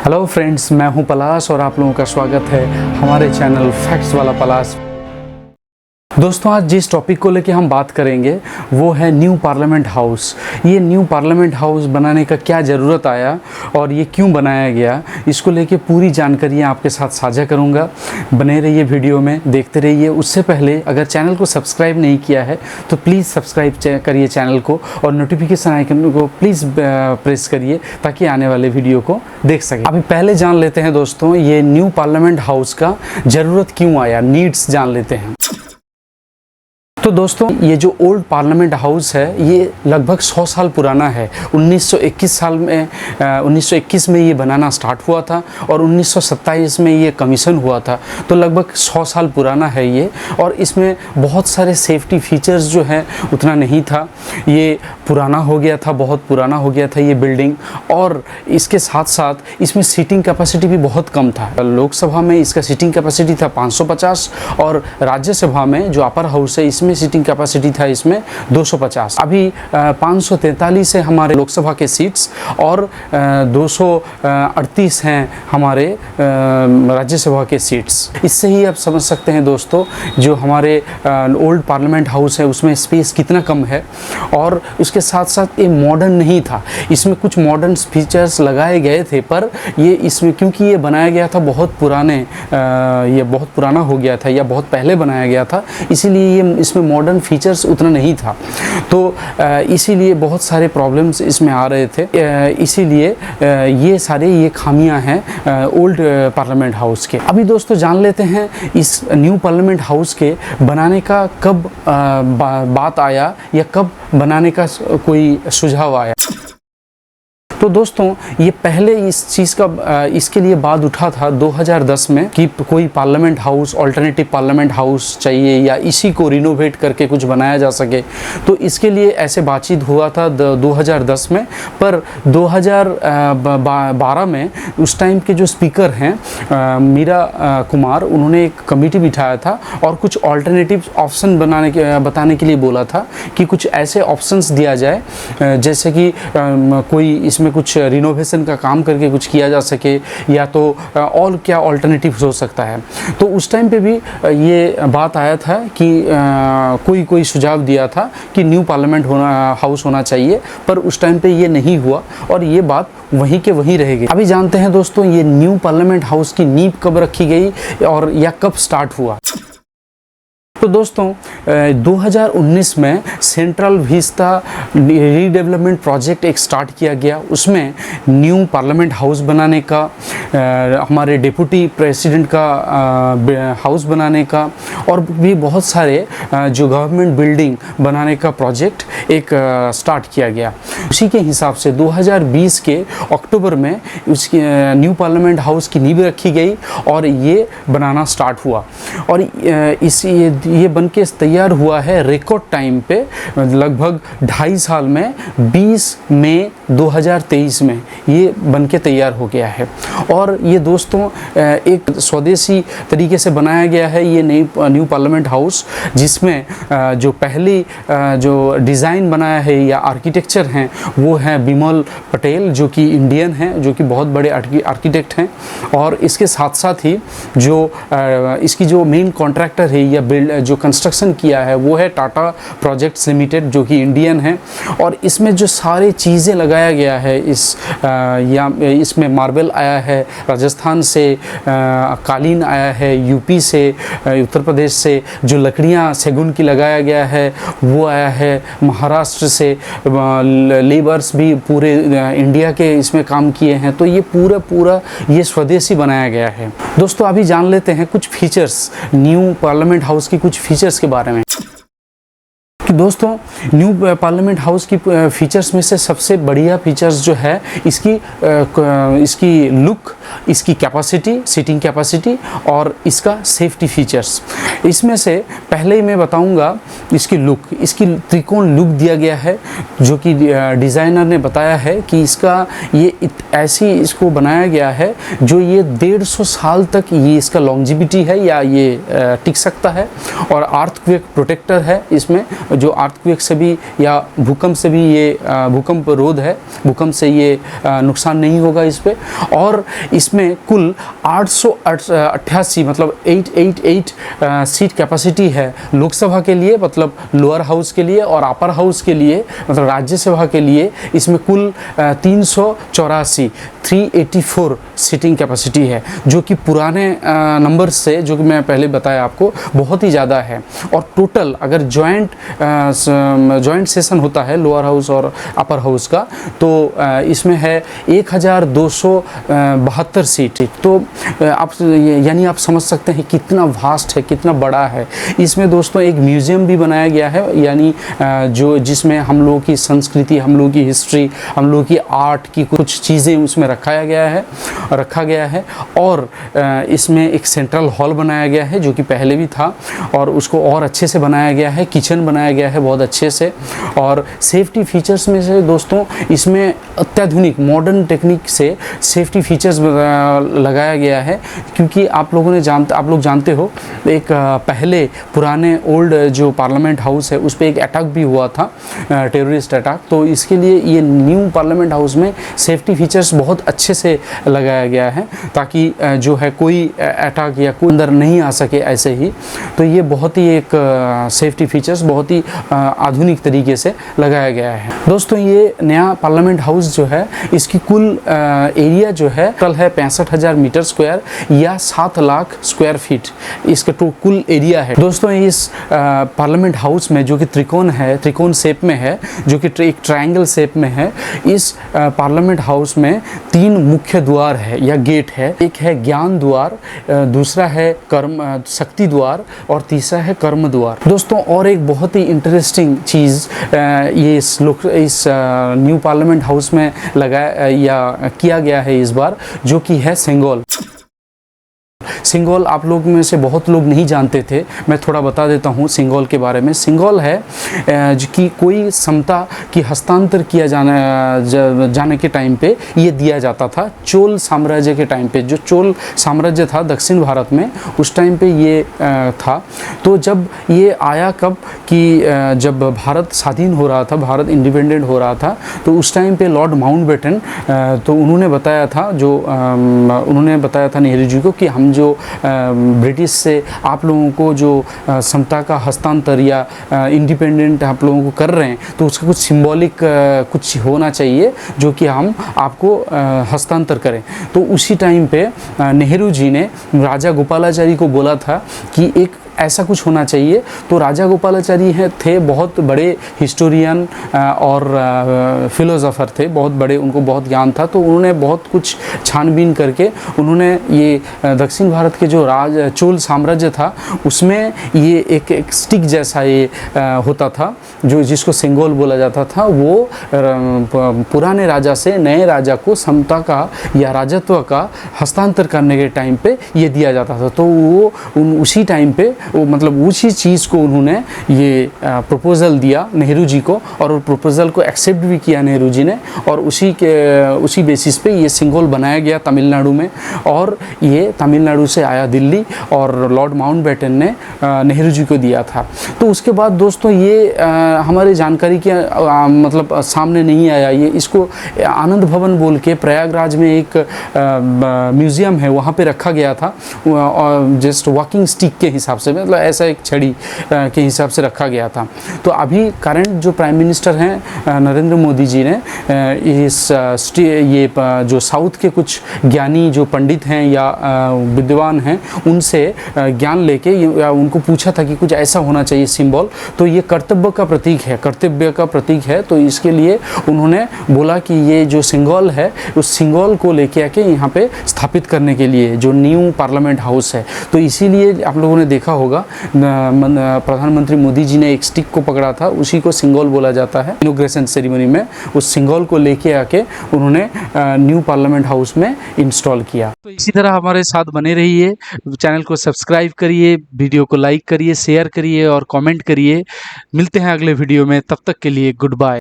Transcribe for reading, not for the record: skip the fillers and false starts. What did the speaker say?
Hello friends, मैं हूं पलाश और आप लोगों का स्वागत है हमारे चैनल फैक्ट्स वाला पलाश। दोस्तों, आज जिस टॉपिक को लेके हम बात करेंगे वो है न्यू पार्लियामेंट हाउस। ये न्यू पार्लियामेंट हाउस बनाने का क्या ज़रूरत आया और ये क्यों बनाया गया, इसको लेके पूरी जानकारी आपके साथ साझा करूंगा। बने रहिए वीडियो में, देखते रहिए। उससे पहले अगर चैनल को सब्सक्राइब नहीं किया है तो प्लीज़ सब्सक्राइब करिए चैनल को और नोटिफिकेशन आइकन को प्लीज़ प्रेस करिए ताकि आने वाले वीडियो को देख सकें। अभी पहले जान लेते हैं दोस्तों, ये न्यू पार्लियामेंट हाउस का ज़रूरत क्यों आया, नीड्स जान लेते हैं। तो दोस्तों, ये जो ओल्ड पार्लियामेंट हाउस है ये लगभग 100 साल पुराना है। 1921 में ये बनाना स्टार्ट हुआ था और 1927 में ये कमीशन हुआ था। तो लगभग 100 साल पुराना है ये, और इसमें बहुत सारे सेफ्टी फीचर्स जो है उतना नहीं था। ये पुराना हो गया था, बहुत पुराना हो गया था ये बिल्डिंग। और इसके साथ साथ इसमें सीटिंग कैपेसिटी भी बहुत कम था। लोकसभा में इसका सीटिंग कैपेसिटी था 550 और राज्यसभा में जो अपर हाउस है इसमें सीटिंग कैपेसिटी था इसमें 250। अभी 543 है हमारे लोकसभा के सीट्स और 238 हैं हमारे राज्यसभा के सीट्स। इससे ही आप समझ सकते हैं दोस्तों, जो हमारे ओल्ड पार्लियामेंट हाउस है उसमें स्पेस कितना कम है। और उसके साथ साथ ये मॉडर्न नहीं था, इसमें कुछ मॉडर्न फीचर्स लगाए गए थे, पर ये इसमें क्योंकि ये बनाया गया था बहुत पुराने, ये बहुत पुराना हो गया था या बहुत पहले बनाया गया था, इसीलिए ये इसमें मॉडर्न फीचर्स उतना नहीं था। तो इसीलिए बहुत सारे प्रॉब्लम्स इसमें आ रहे थे। इसीलिए ये खामियां हैं ओल्ड पार्लियामेंट हाउस के। अभी दोस्तों जान लेते हैं इस न्यू पार्लियामेंट हाउस के बनाने का कब बात आया या कब बनाने का कोई सुझाव आया। तो दोस्तों, ये पहले इस चीज़ का इसके लिए बात उठा था 2010 में कि कोई parliament house, alternative parliament house चाहिए या इसी को रिनोवेट करके कुछ बनाया जा सके। तो इसके लिए ऐसे बातचीत हुआ था 2010 में। पर 2012 में उस टाइम के जो स्पीकर हैं मीरा कुमार, उन्होंने एक कमेटी बिठाया था और कुछ अल्टरनेटिव ऑप्शन बताने के लिए बोला था कि कुछ ऐसे ऑप्शंस दिया जाए जैसे कि कोई इसमें कुछ रिनोवेशन का काम करके कुछ किया जा सके, या तो और क्या अल्टरनेटिव हो सकता है। तो उस टाइम पे भी ये बात आया था कि कोई सुझाव दिया था कि न्यू पार्लियामेंट हाउस होना चाहिए, पर उस टाइम पे ये नहीं हुआ और ये बात वहीं के वहीं रह गई। अभी जानते हैं दोस्तों, ये न्यू पार्लियामेंट हाउस की नींव कब रखी गई और या कब स्टार्ट हुआ। तो दोस्तों, 2019 में सेंट्रल विस्ता रीडेवलपमेंट प्रोजेक्ट एक स्टार्ट किया गया। उसमें न्यू पार्लियामेंट हाउस बनाने का, हमारे डिप्टी प्रेसिडेंट का हाउस बनाने का और भी बहुत सारे जो गवर्नमेंट बिल्डिंग बनाने का प्रोजेक्ट एक स्टार्ट किया गया। उसी के हिसाब से 2020 के अक्टूबर में उसकी न्यू पार्लियामेंट हाउस की नींव रखी गई और ये बनाना स्टार्ट हुआ। और ये बनके तैयार हुआ है रिकॉर्ड टाइम पे, लगभग 2.5 साल में 20 मई 2023 में ये बनके तैयार हो गया है। और ये दोस्तों एक स्वदेशी तरीके से बनाया गया है ये न्यू पार्लियामेंट हाउस, जिसमें जो पहली जो डिज़ाइन बनाया है या आर्किटेक्चर हैं वो है बिमल पटेल, जो कि इंडियन हैं, जो कि बहुत बड़े आर्किटेक्ट हैं। और इसके साथ साथ ही जो इसकी जो मेन कॉन्ट्रैक्टर है या जो कंस्ट्रक्शन किया है वो है टाटा प्रोजेक्ट्स लिमिटेड, जो कि इंडियन है। और इसमें जो सारी चीज़ें लगाया गया है इसमें मार्बल आया है राजस्थान से, कालीन आया है यूपी से, उत्तर प्रदेश से, जो लकड़ियाँ सेगुन की लगाया गया है वो आया है महाराष्ट्र से, लेबर्स भी पूरे इंडिया के इसमें काम किए हैं। तो ये पूरा ये स्वदेशी बनाया गया है। दोस्तों, अभी जान लेते हैं कुछ फीचर्स, न्यू पार्लियामेंट हाउस की कुछ फीचर्स के बारे में। कि दोस्तों, न्यू पार्लियामेंट हाउस की फीचर्स में से सबसे बढ़िया फीचर्स जो है इसकी लुक, इसकी कैपेसिटी, सीटिंग कैपेसिटी और इसका सेफ्टी फीचर्स। इसमें से पहले ही मैं बताऊंगा इसकी लुक। इसकी त्रिकोण लुक दिया गया है, जो कि डिज़ाइनर ने बताया है कि ऐसी इसको बनाया गया है जो ये 150 साल तक ये इसका लॉन्जिविटी है या ये टिक सकता है। और अर्थक्वेक प्रोटेक्टर है इसमें, जो अर्थक्वेक से भी या भूकंप से भी ये भूकंप रोध है, भूकंप से ये नुकसान नहीं होगा इस पे। और इसमें कुल 888 मतलब 888 सीट कैपेसिटी है लोकसभा के लिए, मतलब लोअर हाउस के लिए, और अपर हाउस के लिए मतलब राज्यसभा के लिए इसमें कुल 384 सीटिंग कैपेसिटी है, जो कि पुराने नंबर से, जो कि मैं पहले बताया आपको, बहुत ही ज़्यादा है। और टोटल अगर जॉइंट सेशन होता है लोअर हाउस और अपर हाउस का, तो इसमें है 1272 सीट। तो आप यानी आप समझ सकते हैं कितना वास्ट है, कितना बड़ा है। इसमें दोस्तों एक म्यूज़ियम भी बनाया गया है, यानी जो जिसमें हम लोगों की संस्कृति, हम लोगों की हिस्ट्री, हम लोगों की आर्ट की कुछ चीज़ें उसमें रखा गया है। और इसमें एक सेंट्रल हॉल बनाया गया है, जो कि पहले भी था, और उसको और अच्छे से बनाया गया है। किचन बनाया गया है बहुत अच्छे से। और सेफ्टी फीचर्स में से दोस्तों इसमें अत्याधुनिक मॉडर्न टेक्निक से सेफ्टी फीचर्स लगाया गया है, क्योंकि आप लोग जानते हो एक पहले पुराने ओल्ड जो पार्लियामेंट हाउस है उस पर एक अटैक भी हुआ था, टेररिस्ट अटैक। तो इसके लिए ये न्यू पार्लियामेंट हाउस में सेफ्टी फीचर्स बहुत अच्छे से लगाया गया है, ताकि जो है कोई अटैक या कोई अंदर नहीं आ सके ऐसे ही। तो ये बहुत ही एक सेफ्टी फीचर्स बहुत ही आधुनिक तरीके से लगाया गया है। दोस्तों ये नया पार्लियामेंट हाउस जो है, इसकी कुल एरिया जो है टोटल है 65,000 मीटर स्क्वायर या 7 लाख स्क्वायर फीट इसका कुल एरिया है। दोस्तों इस पार्लियामेंट हाउस में, जो कि त्रिकोण शेप में है, जो कि एक ट्रायंगल शेप में है, इस पार्लियामेंट हाउस में 3 मुख्य द्वार है या गेट है। एक है ज्ञान द्वार, दूसरा है शक्ति द्वार, और तीसरा है कर्म द्वार। दोस्तों और एक बहुत ही इंटरेस्टिंग चीज़ ये इस न्यू पार्लियामेंट हाउस में लगाया या किया गया है इस बार, जो कि है सिंगोल। सिंगोल आप लोग में से बहुत लोग नहीं जानते थे, मैं थोड़ा बता देता हूँ सिंगोल के बारे में। सिंगोल है कि कोई समता की हस्तांतर किया जाने के टाइम पे ये दिया जाता था, चोल साम्राज्य के टाइम पे। जो चोल साम्राज्य था दक्षिण भारत में, उस टाइम पे ये था। तो जब ये आया कब कि जब भारत स्वाधीन हो रहा था, भारत इंडिपेंडेंट हो रहा था, तो उस टाइम पे लॉर्ड माउंटबेटन तो उन्होंने बताया था नेहरू जी को कि हम जो ब्रिटिश से आप लोगों को जो समता का हस्तांतर या इंडिपेंडेंट आप लोगों को कर रहे हैं, तो उसका कुछ सिंबॉलिक कुछ होना चाहिए जो कि हम आपको हस्तांतर करें। तो उसी टाइम पे नेहरू जी ने राजा गोपालाचारी को बोला था कि एक ऐसा कुछ होना चाहिए। तो राजा गोपालाचारी थे बहुत बड़े हिस्टोरियन और फिलोसोफर थे, बहुत बड़े, उनको बहुत ज्ञान था। तो उन्होंने बहुत कुछ छानबीन करके उन्होंने ये दक्षिण भारत के जो चोल साम्राज्य था उसमें ये एक स्टिक जैसा ये होता था, जो जिसको सिंगोल बोला जाता था। वो पुराने राजा से नए राजा को समता का या राजत्व का हस्तांतर करने के टाइम पे ये दिया जाता था। तो वो उसी टाइम पे मतलब उसी चीज़ को उन्होंने ये प्रपोज़ल दिया नेहरू जी को, और वो प्रपोज़ल को एक्सेप्ट भी किया नेहरू जी ने, और उसी बेसिस पे ये सिंगोल बनाया गया तमिलनाडु में। और ये तमिलनाडु से आया दिल्ली, और लॉर्ड माउंटबेटन ने नेहरू जी को दिया था। तो उसके बाद दोस्तों ये हमारे जानकारी के मतलब सामने नहीं आया। ये इसको आनंद भवन बोल के प्रयागराज में एक म्यूज़ियम है, वहाँ पे रखा गया था, जस्ट वॉकिंग स्टिक के हिसाब से, मतलब ऐसा एक छड़ी के हिसाब से रखा गया था। तो अभी करंट जो प्राइम मिनिस्टर हैं नरेंद्र मोदी जी ने ये जो साउथ के कुछ ज्ञानी जो पंडित हैं या विद्वान हैं उनसे ज्ञान लेके या उनको पूछा था कि कुछ ऐसा होना चाहिए सिंबल। तो ये कर्तव्य का प्रतीक है। तो इसके लिए उन्होंने बोला कि ये जो सिंगल है उस सिंगल को लेके आके यहाँ पे स्थापित करने के लिए जो न्यू पार्लियामेंट हाउस है। तो इसीलिए आप लोगों ने देखा होगा प्रधानमंत्री मोदी जी ने एक स्टिक को पकड़ा था, उसी को सिंगल बोला जाता है। इनॉग्रेशन सेरेमनी में उस सिंगल को लेके आके उन्होंने न्यू पार्लियामेंट हाउस में इंस्टॉल किया। तो इसी तरह हमारे साथ बने रहिए, चैनल को सब्सक्राइब करिए, वीडियो को लाइक करिए, शेयर करिए और कमेंट करिए। मिलते हैं अगले वीडियो में, तब तक के लिए गुड बाय।